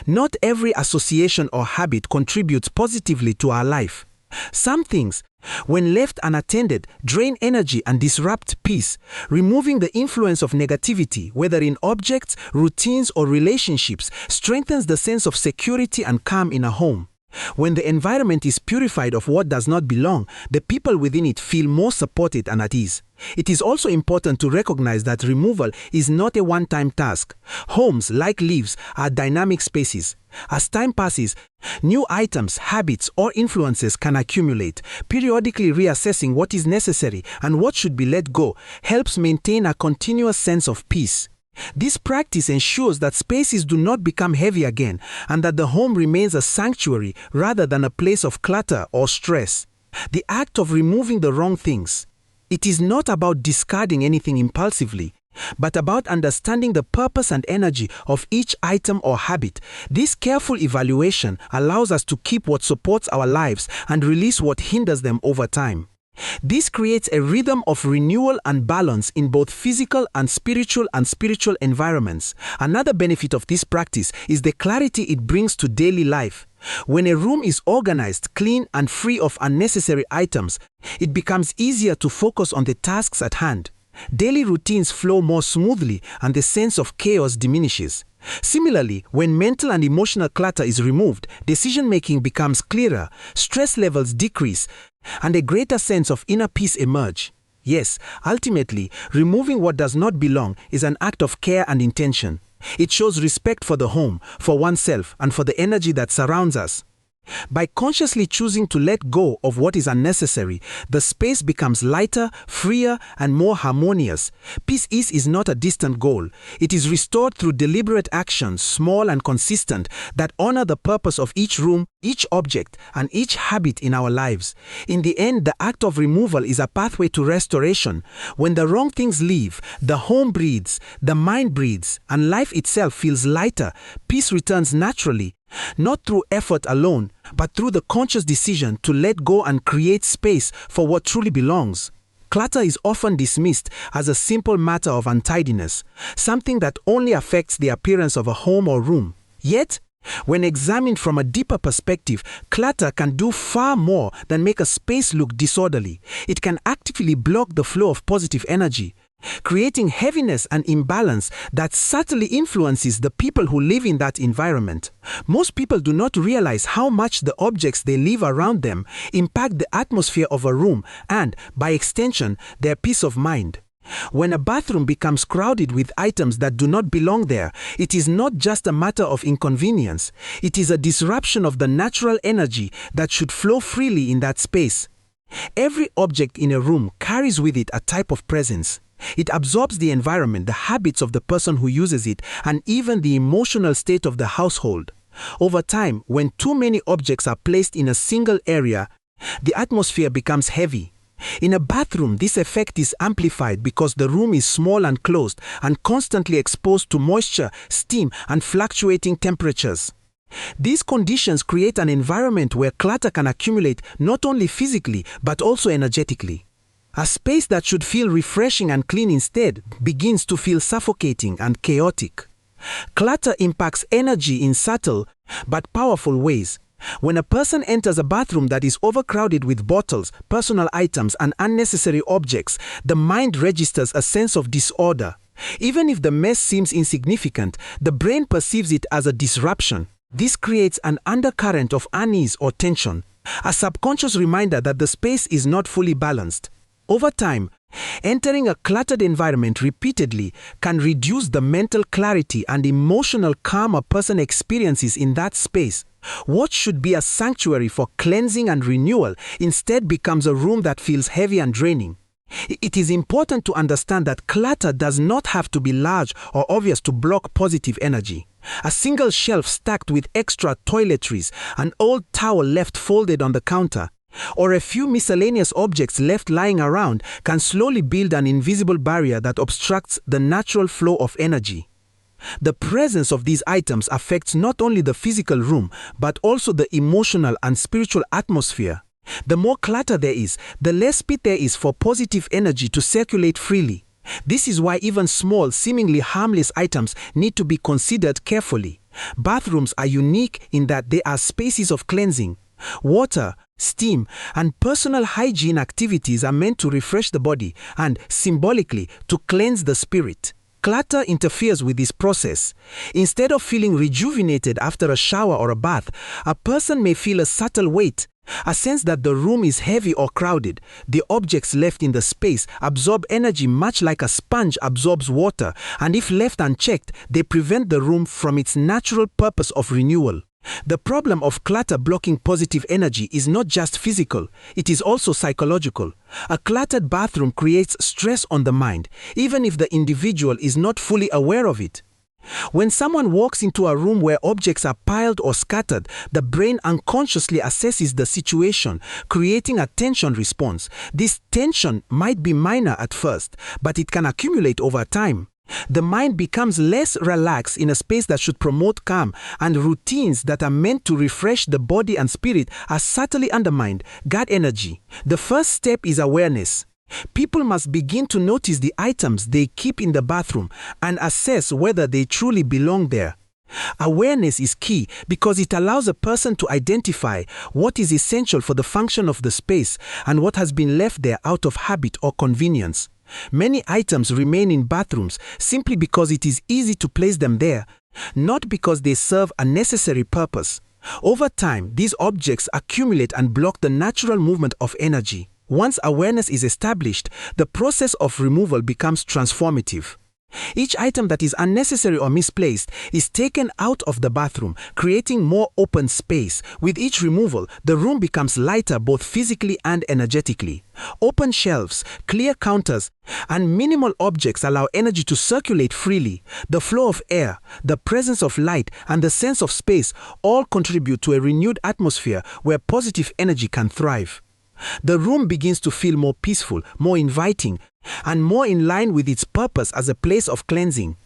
Not every association or habit contributes positively to our life. Some things, when left unattended, drain energy and disrupt peace. Removing the influence of negativity, whether in objects, routines, or relationships, strengthens the sense of security and calm in a home. When the environment is purified of what does not belong, the people within it feel more supported and at ease. It is also important to recognize that removal is not a one-time task. Homes, like lives, are dynamic spaces. As time passes, new items, habits, or influences can accumulate. Periodically reassessing what is necessary and what should be let go helps maintain a continuous sense of peace. This practice ensures that spaces do not become heavy again and that the home remains a sanctuary rather than a place of clutter or stress. The act of removing the wrong things. It is not about discarding anything impulsively, but about understanding the purpose and energy of each item or habit. This careful evaluation allows us to keep what supports our lives and release what hinders them over time. This creates a rhythm of renewal and balance in both physical and spiritual environments. Another benefit of this practice is the clarity it brings to daily life. When a room is organized, clean, and free of unnecessary items, it becomes easier to focus on the tasks at hand. Daily routines flow more smoothly and the sense of chaos diminishes. Similarly, when mental and emotional clutter is removed, decision-making becomes clearer, stress levels decrease, and a greater sense of inner peace emerge. Yes, ultimately, removing what does not belong is an act of care and intention. It shows respect for the home, for oneself, and for the energy that surrounds us. By consciously choosing to let go of what is unnecessary, the space becomes lighter, freer, and more harmonious. Peace is not a distant goal. It is restored through deliberate actions, small and consistent, that honor the purpose of each room, each object, and each habit in our lives. In the end, the act of removal is a pathway to restoration. When the wrong things leave, the home breathes, the mind breathes, and life itself feels lighter. Peace returns naturally, not through effort alone, but through the conscious decision to let go and create space for what truly belongs. Clutter is often dismissed as a simple matter of untidiness, something that only affects the appearance of a home or room. Yet, when examined from a deeper perspective, clutter can do far more than make a space look disorderly. It can actively block the flow of positive energy, creating heaviness and imbalance that subtly influences the people who live in that environment. Most people do not realize how much the objects they leave around them impact the atmosphere of a room and, by extension, their peace of mind. When a bathroom becomes crowded with items that do not belong there, it is not just a matter of inconvenience. It is a disruption of the natural energy that should flow freely in that space. Every object in a room carries with it a type of presence. It absorbs the environment, the habits of the person who uses it, and even the emotional state of the household. Over time, when too many objects are placed in a single area, the atmosphere becomes heavy. In a bathroom, this effect is amplified because the room is small and closed and constantly exposed to moisture, steam, and fluctuating temperatures. These conditions create an environment where clutter can accumulate not only physically but also energetically. A space that should feel refreshing and clean instead begins to feel suffocating and chaotic. Clutter impacts energy in subtle but powerful ways. When a person enters a bathroom that is overcrowded with bottles, personal items, and unnecessary objects, the mind registers a sense of disorder. Even if the mess seems insignificant, the brain perceives it as a disruption. This creates an undercurrent of unease or tension, a subconscious reminder that the space is not fully balanced. Over time, entering a cluttered environment repeatedly can reduce the mental clarity and emotional calm a person experiences in that space. What should be a sanctuary for cleansing and renewal instead becomes a room that feels heavy and draining. It is important to understand that clutter does not have to be large or obvious to block positive energy. A single shelf stacked with extra toiletries, an old towel left folded on the counter, or a few miscellaneous objects left lying around can slowly build an invisible barrier that obstructs the natural flow of energy. The presence of these items affects not only the physical room, but also the emotional and spiritual atmosphere. The more clutter there is, the less space there is for positive energy to circulate freely. This is why even small, seemingly harmless items need to be considered carefully. Bathrooms are unique in that they are spaces of cleansing. Water, steam, and personal hygiene activities are meant to refresh the body and, symbolically, to cleanse the spirit. Clutter interferes with this process. Instead of feeling rejuvenated after a shower or a bath, a person may feel a subtle weight, a sense that the room is heavy or crowded. The objects left in the space absorb energy much like a sponge absorbs water, and if left unchecked, they prevent the room from its natural purpose of renewal. The problem of clutter blocking positive energy is not just physical, it is also psychological. A cluttered bathroom creates stress on the mind, even if the individual is not fully aware of it. When someone walks into a room where objects are piled or scattered, the brain unconsciously assesses the situation, creating a tension response. This tension might be minor at first, but it can accumulate over time. The mind becomes less relaxed in a space that should promote calm, and routines that are meant to refresh the body and spirit are subtly undermined. Guard energy. The first step is awareness. People must begin to notice the items they keep in the bathroom and assess whether they truly belong there. Awareness is key because it allows a person to identify what is essential for the function of the space and what has been left there out of habit or convenience. Many items remain in bathrooms simply because it is easy to place them there, not because they serve a necessary purpose. Over time, these objects accumulate and block the natural movement of energy. Once awareness is established, the process of removal becomes transformative. Each item that is unnecessary or misplaced is taken out of the bathroom, creating more open space. With each removal, the room becomes lighter both physically and energetically. Open shelves, clear counters, and minimal objects allow energy to circulate freely. The flow of air, the presence of light, and the sense of space all contribute to a renewed atmosphere where positive energy can thrive. The room begins to feel more peaceful, more inviting, and more in line with its purpose as a place of cleansing.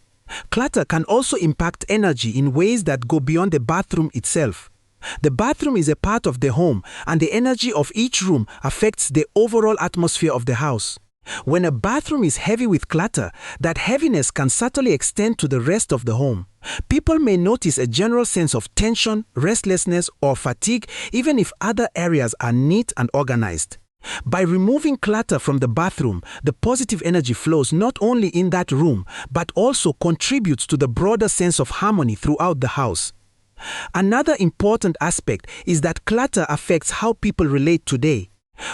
Clutter can also impact energy in ways that go beyond the bathroom itself. The bathroom is a part of the home, and the energy of each room affects the overall atmosphere of the house. When a bathroom is heavy with clutter, that heaviness can subtly extend to the rest of the home. People may notice a general sense of tension, restlessness, or fatigue, even if other areas are neat and organized. By removing clutter from the bathroom, the positive energy flows not only in that room, but also contributes to the broader sense of harmony throughout the house. Another important aspect is that clutter affects how people relate today.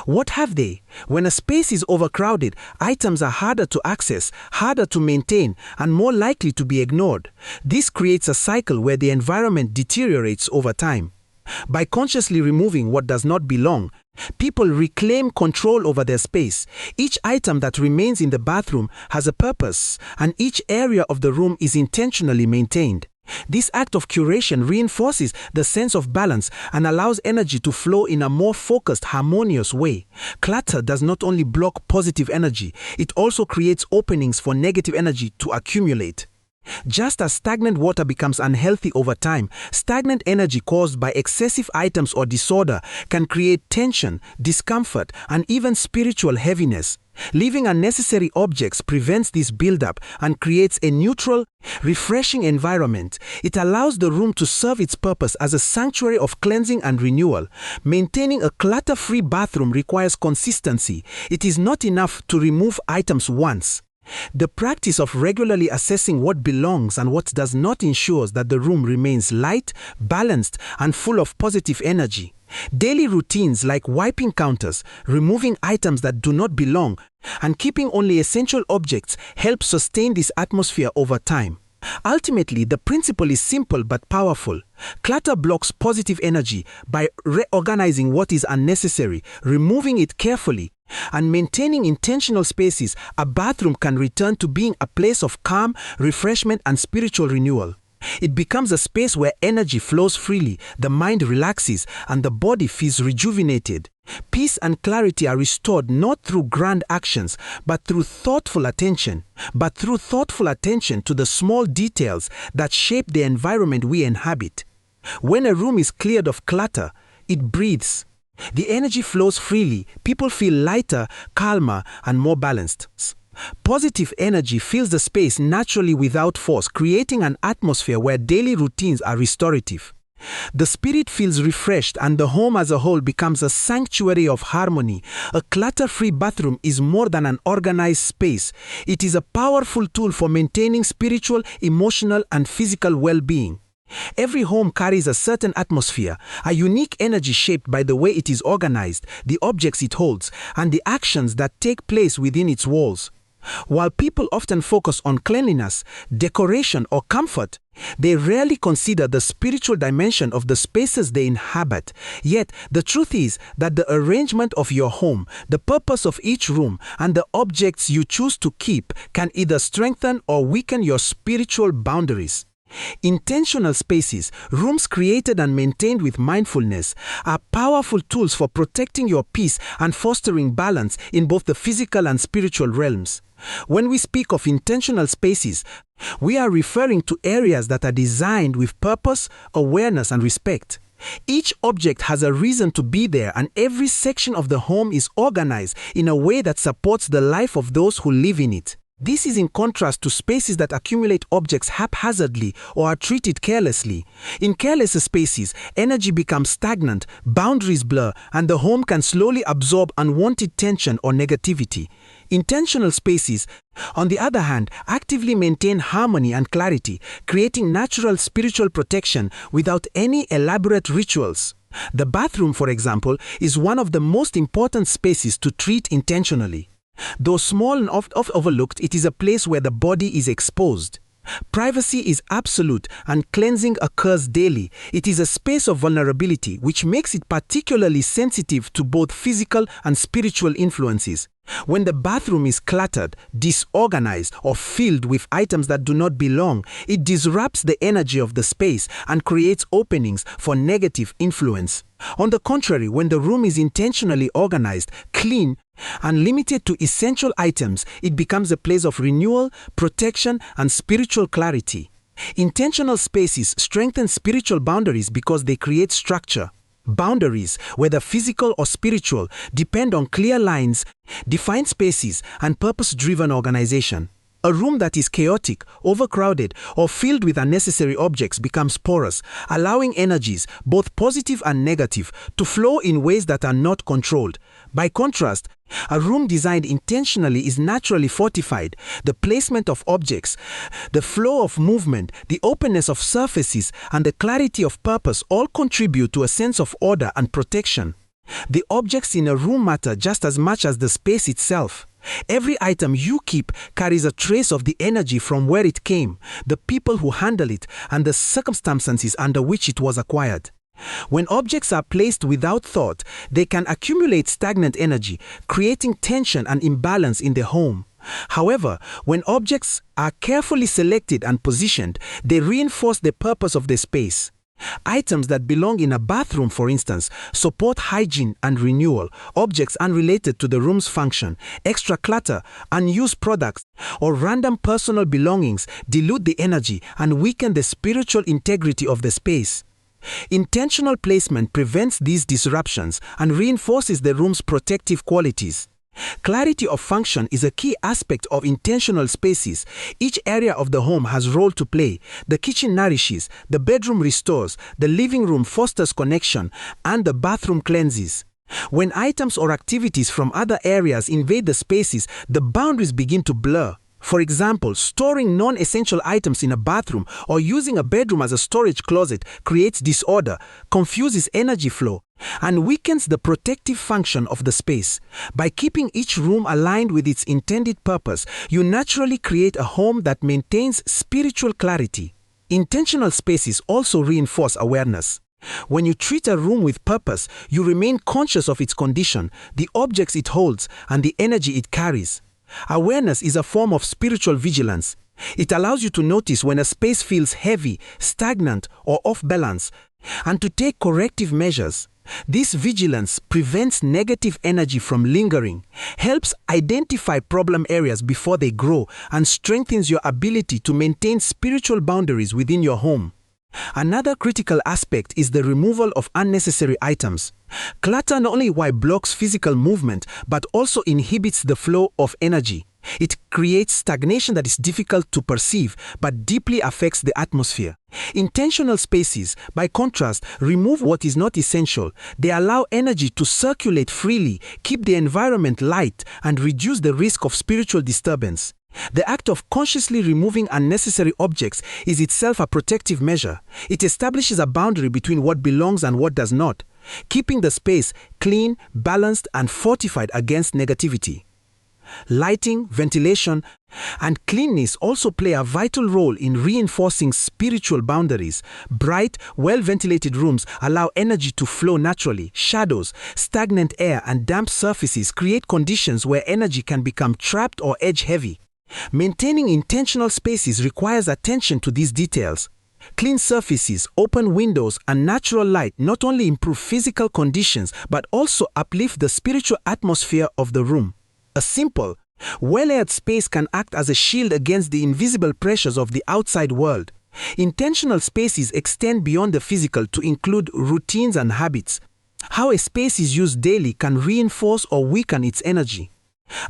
What have they? When a space is overcrowded, items are harder to access, harder to maintain, and more likely to be ignored. This creates a cycle where the environment deteriorates over time. By consciously removing what does not belong, people reclaim control over their space. Each item that remains in the bathroom has a purpose, and each area of the room is intentionally maintained. This act of curation reinforces the sense of balance and allows energy to flow in a more focused, harmonious way. Clutter does not only block positive energy, it also creates openings for negative energy to accumulate. Just as stagnant water becomes unhealthy over time, stagnant energy caused by excessive items or disorder can create tension, discomfort, and even spiritual heaviness. Leaving unnecessary objects prevents this buildup and creates a neutral, refreshing environment. It allows the room to serve its purpose as a sanctuary of cleansing and renewal. Maintaining a clutter-free bathroom requires consistency. It is not enough to remove items once. The practice of regularly assessing what belongs and what does not ensures that the room remains light, balanced, and full of positive energy. Daily routines like wiping counters, removing items that do not belong, and keeping only essential objects help sustain this atmosphere over time. Ultimately, the principle is simple but powerful. Clutter blocks positive energy by reorganizing what is unnecessary, removing it carefully, and maintaining intentional spaces. A bathroom can return to being a place of calm, refreshment, and spiritual renewal. It becomes a space where energy flows freely, the mind relaxes, and the body feels rejuvenated. Peace and clarity are restored not through grand actions, but through thoughtful attention to the small details that shape the environment we inhabit. When a room is cleared of clutter, it breathes. The energy flows freely, people feel lighter, calmer, and more balanced. Positive energy fills the space naturally without force, creating an atmosphere where daily routines are restorative. The spirit feels refreshed and the home as a whole becomes a sanctuary of harmony. A clutter-free bathroom is more than an organized space. It is a powerful tool for maintaining spiritual, emotional, and physical well-being. Every home carries a certain atmosphere, a unique energy shaped by the way it is organized, the objects it holds, and the actions that take place within its walls. While people often focus on cleanliness, decoration, or comfort, they rarely consider the spiritual dimension of the spaces they inhabit. Yet, the truth is that the arrangement of your home, the purpose of each room, and the objects you choose to keep can either strengthen or weaken your spiritual boundaries. Intentional spaces, rooms created and maintained with mindfulness, are powerful tools for protecting your peace and fostering balance in both the physical and spiritual realms. When we speak of intentional spaces, we are referring to areas that are designed with purpose, awareness, and respect. Each object has a reason to be there, and every section of the home is organized in a way that supports the life of those who live in it. This is in contrast to spaces that accumulate objects haphazardly or are treated carelessly. In careless spaces, energy becomes stagnant, boundaries blur, and the home can slowly absorb unwanted tension or negativity. Intentional spaces, on the other hand, actively maintain harmony and clarity, creating natural spiritual protection without any elaborate rituals. The bathroom, for example, is one of the most important spaces to treat intentionally. Though small and oft overlooked, it is a place where the body is exposed. Privacy is absolute and cleansing occurs daily. It is a space of vulnerability which makes it particularly sensitive to both physical and spiritual influences. When the bathroom is cluttered, disorganized, or filled with items that do not belong, it disrupts the energy of the space and creates openings for negative influence. On the contrary, when the room is intentionally organized, clean, and limited to essential items, it becomes a place of renewal, protection, and spiritual clarity. Intentional spaces strengthen spiritual boundaries because they create structure. Boundaries, whether physical or spiritual, depend on clear lines, defined spaces, and purpose-driven organization. A room that is chaotic, overcrowded, or filled with unnecessary objects becomes porous, allowing energies, both positive and negative, to flow in ways that are not controlled. By contrast, a room designed intentionally is naturally fortified. The placement of objects, the flow of movement, the openness of surfaces, and the clarity of purpose all contribute to a sense of order and protection. The objects in a room matter just as much as the space itself. Every item you keep carries a trace of the energy from where it came, the people who handle it, and the circumstances under which it was acquired. When objects are placed without thought, they can accumulate stagnant energy, creating tension and imbalance in the home. However, when objects are carefully selected and positioned, they reinforce the purpose of the space. Items that belong in a bathroom, for instance, support hygiene and renewal. Objects unrelated to the room's function, extra clutter, unused products, or random personal belongings dilute the energy and weaken the spiritual integrity of the space. Intentional placement prevents these disruptions and reinforces the room's protective qualities. Clarity of function is a key aspect of intentional spaces. Each area of the home has a role to play. The kitchen nourishes, the bedroom restores, the living room fosters connection, and the bathroom cleanses. When items or activities from other areas invade the spaces, the boundaries begin to blur. For example, storing non-essential items in a bathroom or using a bedroom as a storage closet creates disorder, confuses energy flow, and weakens the protective function of the space. By keeping each room aligned with its intended purpose, you naturally create a home that maintains spiritual clarity. Intentional spaces also reinforce awareness. When you treat a room with purpose, you remain conscious of its condition, the objects it holds, and the energy it carries. Awareness is a form of spiritual vigilance. It allows you to notice when a space feels heavy, stagnant, or off balance, and to take corrective measures. This vigilance prevents negative energy from lingering, helps identify problem areas before they grow, and strengthens your ability to maintain spiritual boundaries within your home. Another critical aspect is the removal of unnecessary items. Clutter not only blocks physical movement, but also inhibits the flow of energy. It creates stagnation that is difficult to perceive, but deeply affects the atmosphere. Intentional spaces, by contrast, remove what is not essential. They allow energy to circulate freely, keep the environment light, and reduce the risk of spiritual disturbance. The act of consciously removing unnecessary objects is itself a protective measure. It establishes a boundary between what belongs and what does not, keeping the space clean, balanced, and fortified against negativity. Lighting, ventilation, and cleanness also play a vital role in reinforcing spiritual boundaries. Bright, well-ventilated rooms allow energy to flow naturally. Shadows, stagnant air, and damp surfaces create conditions where energy can become trapped or edge-heavy. Maintaining intentional spaces requires attention to these details. Clean surfaces, open windows, and natural light not only improve physical conditions but also uplift the spiritual atmosphere of the room. A simple, well-aired space can act as a shield against the invisible pressures of the outside world. Intentional spaces extend beyond the physical to include routines and habits. How a space is used daily can reinforce or weaken its energy.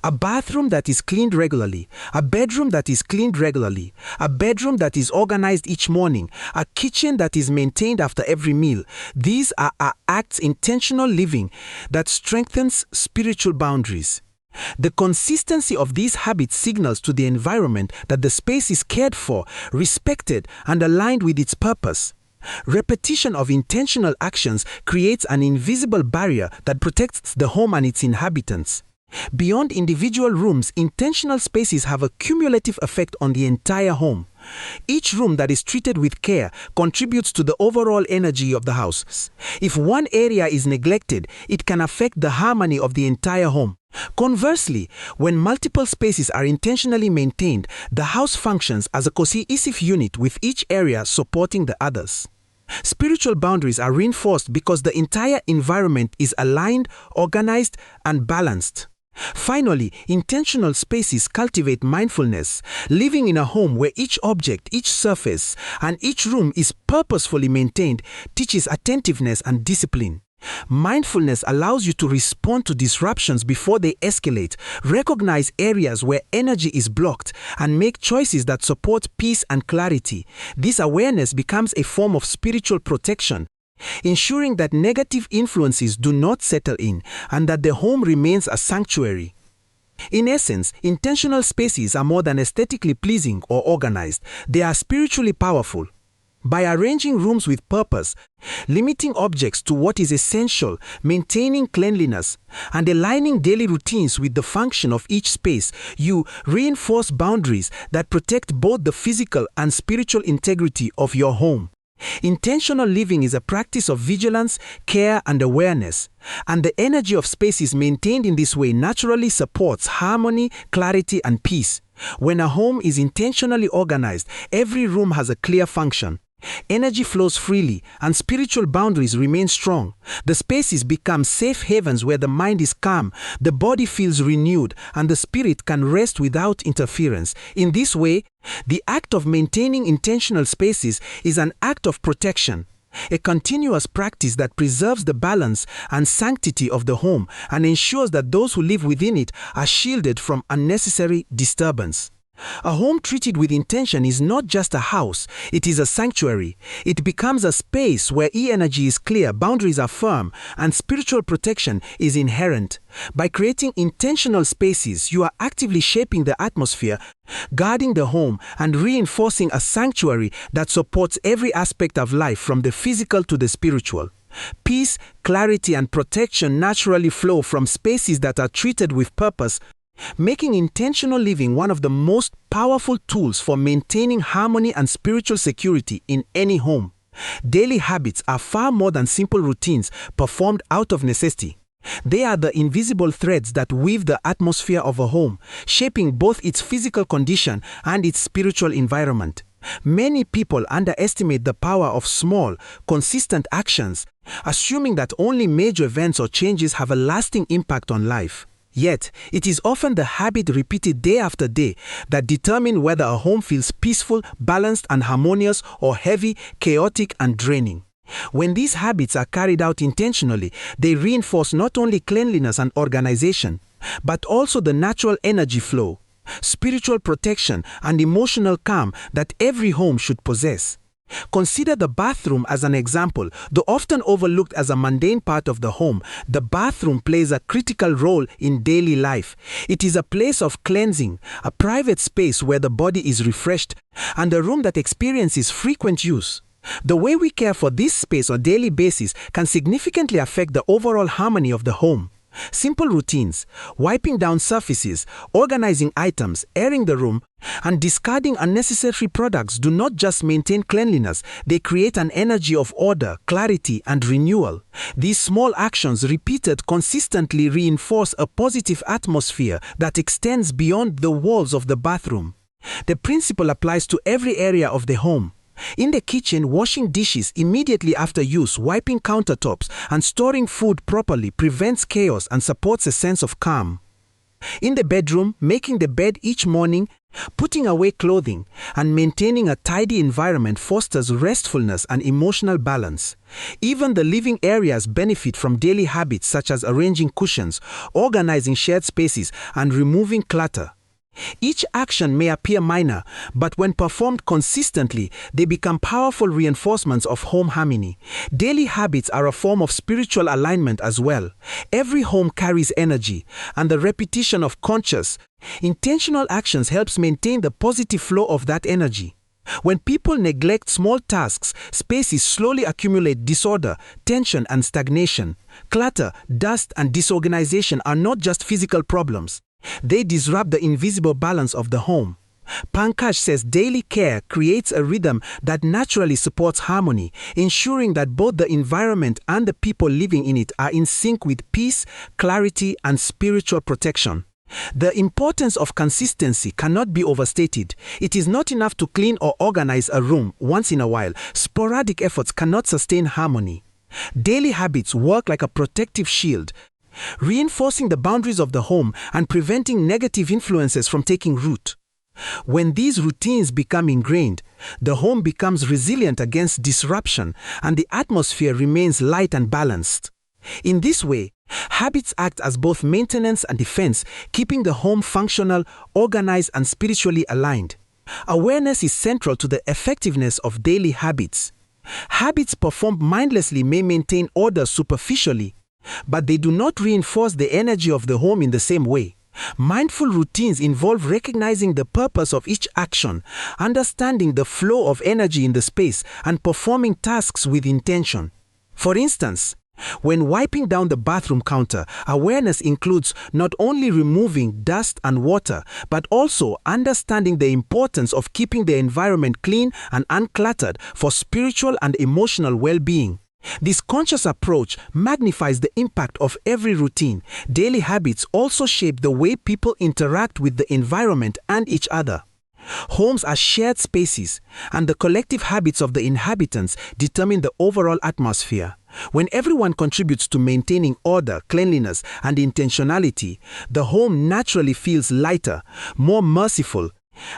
A bathroom that is cleaned regularly, a bedroom that is cleaned regularly, a bedroom that is organized each morning, a kitchen that is maintained after every meal. These are acts of intentional living that strengthens spiritual boundaries. The consistency of these habits signals to the environment that the space is cared for, respected, and aligned with its purpose. Repetition of intentional actions creates an invisible barrier that protects the home and its inhabitants. Beyond individual rooms, intentional spaces have a cumulative effect on the entire home. Each room that is treated with care contributes to the overall energy of the house. If one area is neglected, it can affect the harmony of the entire home. Conversely, when multiple spaces are intentionally maintained, the house functions as a cohesive unit with each area supporting the others. Spiritual boundaries are reinforced because the entire environment is aligned, organized, and balanced. Finally, intentional spaces cultivate mindfulness. Living in a home where each object, each surface, and each room is purposefully maintained teaches attentiveness and discipline. Mindfulness allows you to respond to disruptions before they escalate, recognize areas where energy is blocked, and make choices that support peace and clarity. This awareness becomes a form of spiritual protection, ensuring that negative influences do not settle in and that the home remains a sanctuary. In essence, intentional spaces are more than aesthetically pleasing or organized. They are spiritually powerful. By arranging rooms with purpose, limiting objects to what is essential, maintaining cleanliness, and aligning daily routines with the function of each space, you reinforce boundaries that protect both the physical and spiritual integrity of your home. Intentional living is a practice of vigilance, care, and awareness, and the energy of spaces maintained in this way naturally supports harmony, clarity, and peace. When a home is intentionally organized, every room has a clear function. Energy flows freely, and spiritual boundaries remain strong. The spaces become safe havens where the mind is calm, the body feels renewed, and the spirit can rest without interference. In this way, the act of maintaining intentional spaces is an act of protection, a continuous practice that preserves the balance and sanctity of the home and ensures that those who live within it are shielded from unnecessary disturbance. A home treated with intention is not just a house, it is a sanctuary. It becomes a space where energy is clear, boundaries are firm, and spiritual protection is inherent. By creating intentional spaces, you are actively shaping the atmosphere, guarding the home, and reinforcing a sanctuary that supports every aspect of life from the physical to the spiritual. Peace, clarity, and protection naturally flow from spaces that are treated with purpose, making intentional living one of the most powerful tools for maintaining harmony and spiritual security in any home. Daily habits are far more than simple routines performed out of necessity. They are the invisible threads that weave the atmosphere of a home, shaping both its physical condition and its spiritual environment. Many people underestimate the power of small, consistent actions, assuming that only major events or changes have a lasting impact on life. Yet, it is often the habit repeated day after day that determine whether a home feels peaceful, balanced, and harmonious, or heavy, chaotic, and draining. When these habits are carried out intentionally, they reinforce not only cleanliness and organization, but also the natural energy flow, spiritual protection, and emotional calm that every home should possess. Consider the bathroom as an example. Though often overlooked as a mundane part of the home, the bathroom plays a critical role in daily life. It is a place of cleansing, a private space where the body is refreshed, and a room that experiences frequent use. The way we care for this space on a daily basis can significantly affect the overall harmony of the home. Simple routines, wiping down surfaces, organizing items, airing the room, and discarding unnecessary products do not just maintain cleanliness, they create an energy of order, clarity, and renewal. These small actions, repeated consistently, reinforce a positive atmosphere that extends beyond the walls of the bathroom. The principle applies to every area of the home. In the kitchen, washing dishes immediately after use, wiping countertops, and storing food properly prevents chaos and supports a sense of calm. In the bedroom, making the bed each morning, putting away clothing, and maintaining a tidy environment fosters restfulness and emotional balance. Even the living areas benefit from daily habits such as arranging cushions, organizing shared spaces, and removing clutter. Each action may appear minor, but when performed consistently, they become powerful reinforcements of home harmony. Daily habits are a form of spiritual alignment as well. Every home carries energy, and the repetition of conscious, intentional actions helps maintain the positive flow of that energy. When people neglect small tasks, spaces slowly accumulate disorder, tension, and stagnation. Clutter, dust, and disorganization are not just physical problems. They disrupt the invisible balance of the home. Pankaj says daily care creates a rhythm that naturally supports harmony, ensuring that both the environment and the people living in it are in sync with peace, clarity, and spiritual protection. The importance of consistency cannot be overstated. It is not enough to clean or organize a room once in a while. Sporadic efforts cannot sustain harmony. Daily habits work like a protective shield, reinforcing the boundaries of the home and preventing negative influences from taking root. When these routines become ingrained, the home becomes resilient against disruption and the atmosphere remains light and balanced. In this way, habits act as both maintenance and defense, keeping the home functional, organized, and spiritually aligned. Awareness is central to the effectiveness of daily habits. Habits performed mindlessly may maintain order superficially, but they do not reinforce the energy of the home in the same way. Mindful routines involve recognizing the purpose of each action, understanding the flow of energy in the space, and performing tasks with intention. For instance, when wiping down the bathroom counter, awareness includes not only removing dust and water, but also understanding the importance of keeping the environment clean and uncluttered for spiritual and emotional well-being. This conscious approach magnifies the impact of every routine. Daily habits also shape the way people interact with the environment and each other. Homes are shared spaces, and the collective habits of the inhabitants determine the overall atmosphere. When everyone contributes to maintaining order, cleanliness, and intentionality, the home naturally feels lighter, more merciful,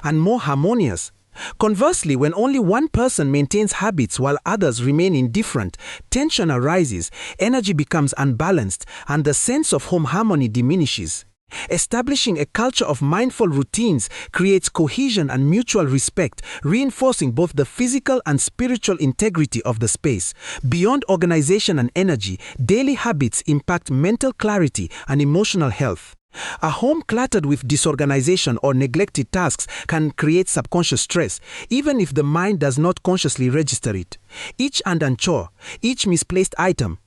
and more harmonious. Conversely, when only one person maintains habits while others remain indifferent, tension arises, energy becomes unbalanced, and the sense of home harmony diminishes. Establishing a culture of mindful routines creates cohesion and mutual respect, reinforcing both the physical and spiritual integrity of the space. Beyond organization and energy, daily habits impact mental clarity and emotional health. A home cluttered with disorganization or neglected tasks can create subconscious stress, even if the mind does not consciously register it. Each undone chore, each misplaced item,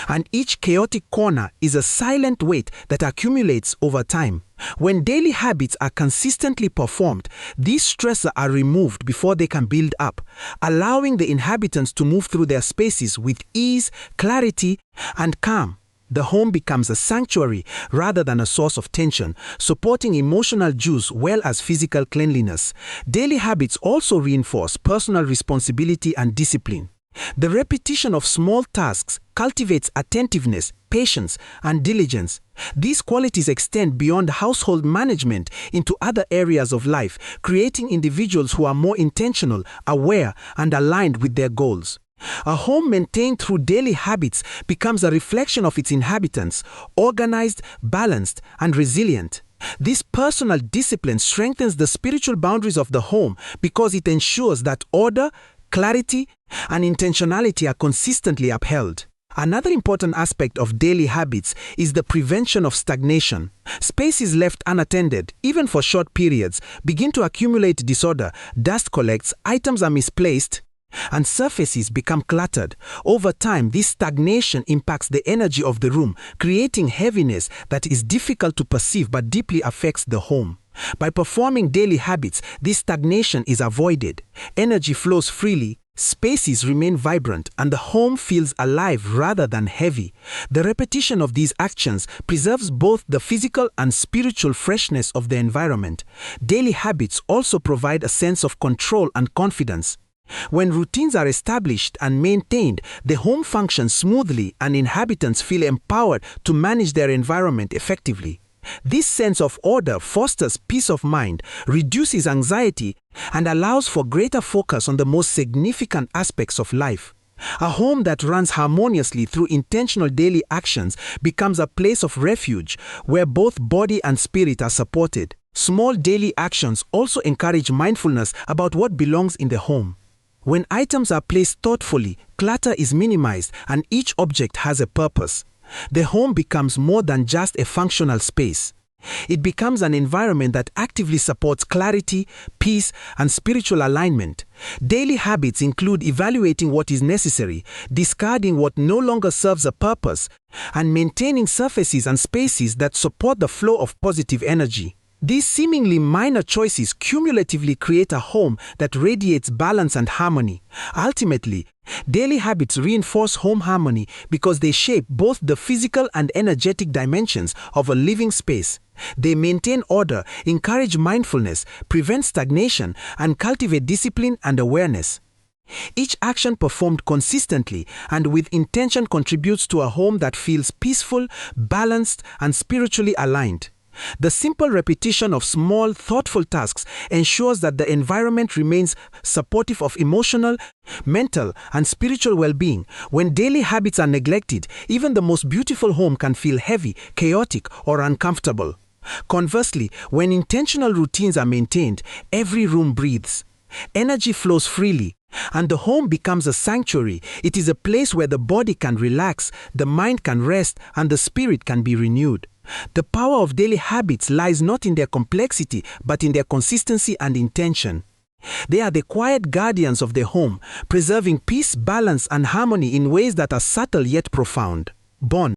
and each chaotic corner is a silent weight that accumulates over time. When daily habits are consistently performed, these stresses are removed before they can build up, allowing the inhabitants to move through their spaces with ease, clarity, and calm. The home becomes a sanctuary rather than a source of tension, supporting emotional juice well as physical cleanliness. Daily habits also reinforce personal responsibility and discipline. The repetition of small tasks cultivates attentiveness, patience, and diligence. These qualities extend beyond household management into other areas of life, creating individuals who are more intentional, aware, and aligned with their goals. A home maintained through daily habits becomes a reflection of its inhabitants, organized, balanced, and resilient. This personal discipline strengthens the spiritual boundaries of the home because it ensures that order, clarity, and intentionality are consistently upheld. Another important aspect of daily habits is the prevention of stagnation. Spaces left unattended, even for short periods, begin to accumulate disorder, dust collects, items are misplaced, and surfaces become cluttered. Over time, this stagnation impacts the energy of the room, creating heaviness that is difficult to perceive but deeply affects the home. By performing daily habits, this stagnation is avoided. Energy flows freely, spaces remain vibrant, and the home feels alive rather than heavy. The repetition of these actions preserves both the physical and spiritual freshness of the environment. Daily habits also provide a sense of control and confidence. When routines are established and maintained, the home functions smoothly and inhabitants feel empowered to manage their environment effectively. This sense of order fosters peace of mind, reduces anxiety, and allows for greater focus on the most significant aspects of life. A home that runs harmoniously through intentional daily actions becomes a place of refuge where both body and spirit are supported. Small daily actions also encourage mindfulness about what belongs in the home. When items are placed thoughtfully, clutter is minimized and each object has a purpose. The home becomes more than just a functional space. It becomes an environment that actively supports clarity, peace, and spiritual alignment. Daily habits include evaluating what is necessary, discarding what no longer serves a purpose, and maintaining surfaces and spaces that support the flow of positive energy. These seemingly minor choices cumulatively create a home that radiates balance and harmony. Ultimately, daily habits reinforce home harmony because they shape both the physical and energetic dimensions of a living space. They maintain order, encourage mindfulness, prevent stagnation, and cultivate discipline and awareness. Each action performed consistently and with intention contributes to a home that feels peaceful, balanced, and spiritually aligned. The simple repetition of small, thoughtful tasks ensures that the environment remains supportive of emotional, mental, and spiritual well-being. When daily habits are neglected, even the most beautiful home can feel heavy, chaotic, or uncomfortable. Conversely, when intentional routines are maintained, every room breathes. Energy flows freely, and the home becomes a sanctuary. It is a place where the body can relax, the mind can rest, and the spirit can be renewed. The power of daily habits lies not in their complexity, but in their consistency and intention. They are the quiet guardians of the home, preserving peace, balance, and harmony in ways that are subtle yet profound. Bon.